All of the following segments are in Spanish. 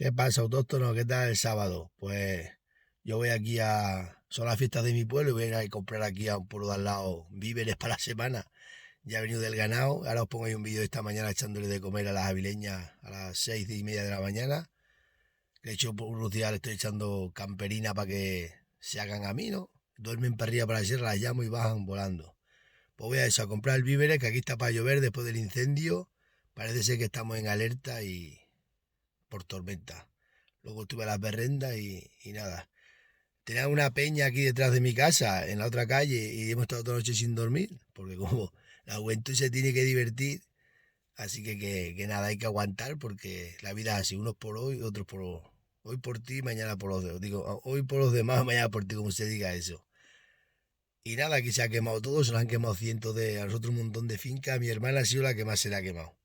¿Qué pasa, autóctono? ¿Qué tal el sábado? Pues yo voy aquí son las fiestas de mi pueblo y voy a ir a comprar aquí a un pueblo de al lado víveres para la semana. Ya he venido del ganado, ahora os pongo ahí un vídeo de esta mañana echándole de comer a las avileñas a las 6:30 de la mañana. De hecho, por unos días le estoy echando camperina para que se hagan a mí, ¿no? Duermen para arriba para la sierra, las llamo y bajan volando. Pues voy a eso, a comprar el víveres, que aquí está para llover después del incendio. Parece ser que estamos en alerta y por tormenta. Luego tuve las berrendas y nada. Tenía una peña aquí detrás de mi casa, en la otra calle, y hemos estado toda la noche sin dormir, porque como la juventud se tiene que divertir, así que nada, hay que aguantar, porque la vida es así, unos por hoy, otros por hoy por ti, mañana por los demás. Digo, hoy por los demás, mañana por ti, como se diga eso. Y nada, aquí se ha quemado todo, se nos han quemado a nosotros un montón de fincas. Mi hermana ha sido la que más se la ha quemado.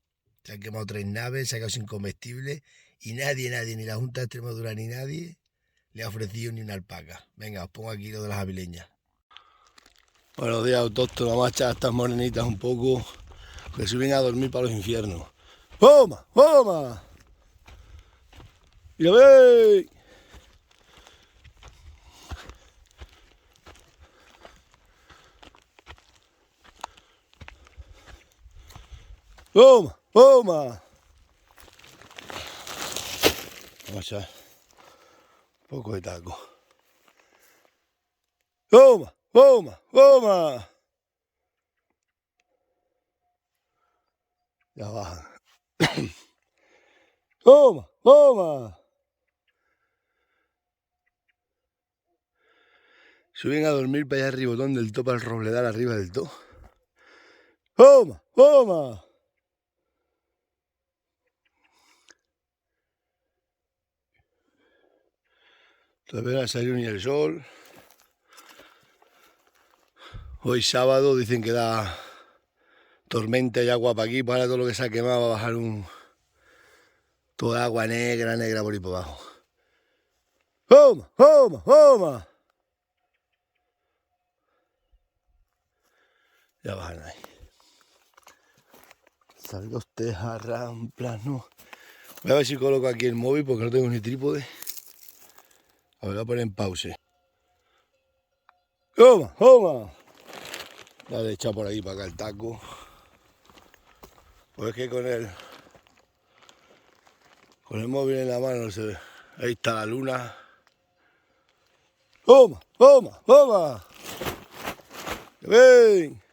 Se han quemado 3 naves, se ha quedado sin comestible, y nadie, ni la Junta de Extremadura ni nadie le ha ofrecido ni una alpaca. Venga, os pongo aquí lo de las avileñas. Buenos días, autóctono, macha, estas morenitas un poco que suben a dormir para los infiernos. ¡Toma! ¡Toma! ¡Mira, ve! ¡Toma! ¡Toma! Vamos a echar un poco de taco. ¡Toma! ¡Toma! ¡Toma! Ya bajan. ¡Toma! ¡Toma! Suben a dormir para allá arriba, donde el topa el robledal arriba del todo. ¡Toma! ¡Toma! Todavía no ha salido ni el sol. Hoy sábado dicen que da tormenta y agua para aquí, para todo lo que se ha quemado va a bajar toda agua negra por ahí por abajo. ¡Toma! ¡Toma! ¡Toma! Ya bajan ahí. Salgo ramplas, no. Voy a ver si coloco aquí el móvil porque no tengo ni trípode. A ver, voy a poner en pause. ¡Toma! ¡Toma! Ya le he echado por ahí para acá el taco. Pues es que con el móvil en la mano no se ve. Ahí está la luna. ¡Toma! ¡Toma! ¡Toma! ¡Ven!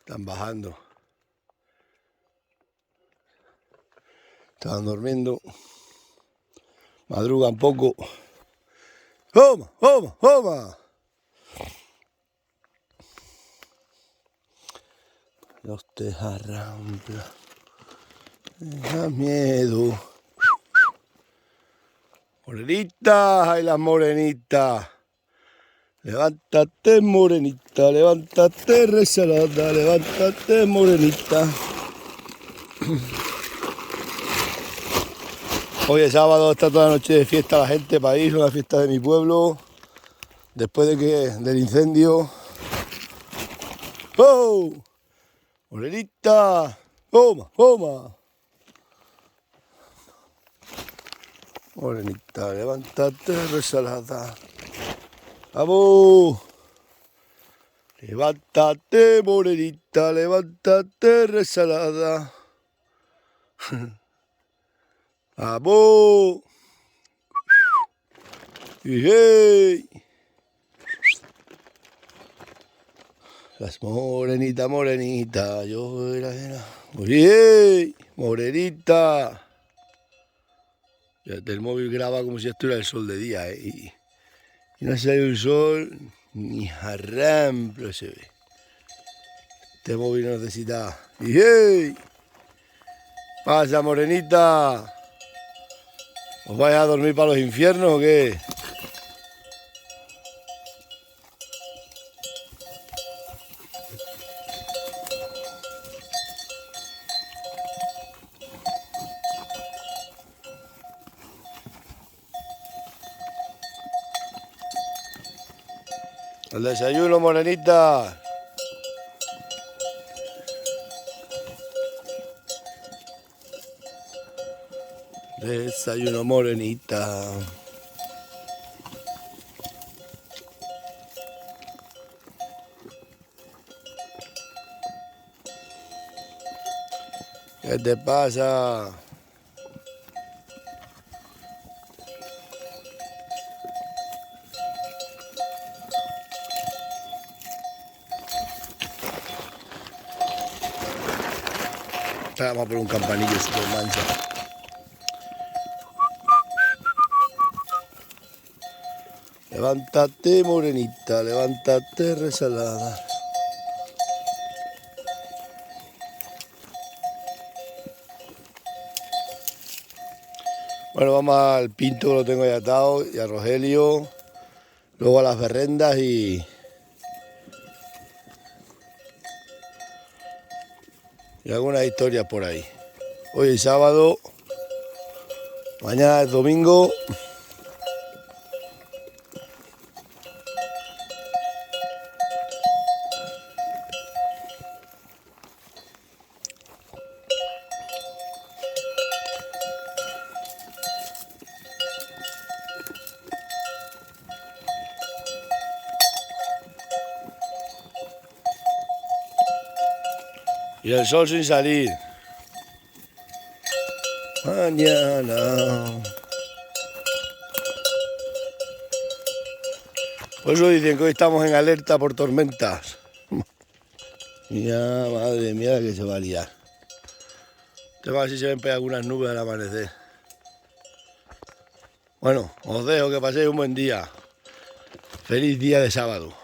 Están bajando. Estaban durmiendo. Madrugan poco. ¡Toma! ¡Toma! ¡Toma! Los tejarramplas. Da miedo. Morenitas, ay las morenitas. Levántate, morenita, levántate, resalada, levántate, morenita. Hoy es sábado, está toda la noche de fiesta la gente para ir a la fiesta de mi pueblo. Después del incendio. ¡Oh! Morenita, toma, toma. Morenita, levántate, resalada. ¡Vamos! Levántate, morenita, levántate, resalada. ¡Vamos! ¡Hey! Las morenita, yo era. ¡Hey! Morenita. El móvil graba como si estuviera el sol de día, y no sale el sol ni jarramplo se ve. Este móvil no necesita. ¡Hey! ¡Pasa, morenita! ¿Os vais a dormir para los infiernos o qué? El desayuno, morenita. Desayuno morenita. ¿Qué te pasa? Vamos a poner un campanillo super mancha. Levántate, morenita, levántate, resalada. Bueno, vamos al Pinto, que lo tengo ya atado, y a Rogelio, luego a las berrendas y algunas historias por ahí. Hoy es sábado, mañana es domingo. Y el sol sin salir. Mañana. Por eso dicen que hoy estamos en alerta por tormentas. Mira, madre mía, que se va a liar. Tengo a ver si se ven por algunas nubes al amanecer. Bueno, os dejo, que paséis un buen día. Feliz día de sábado.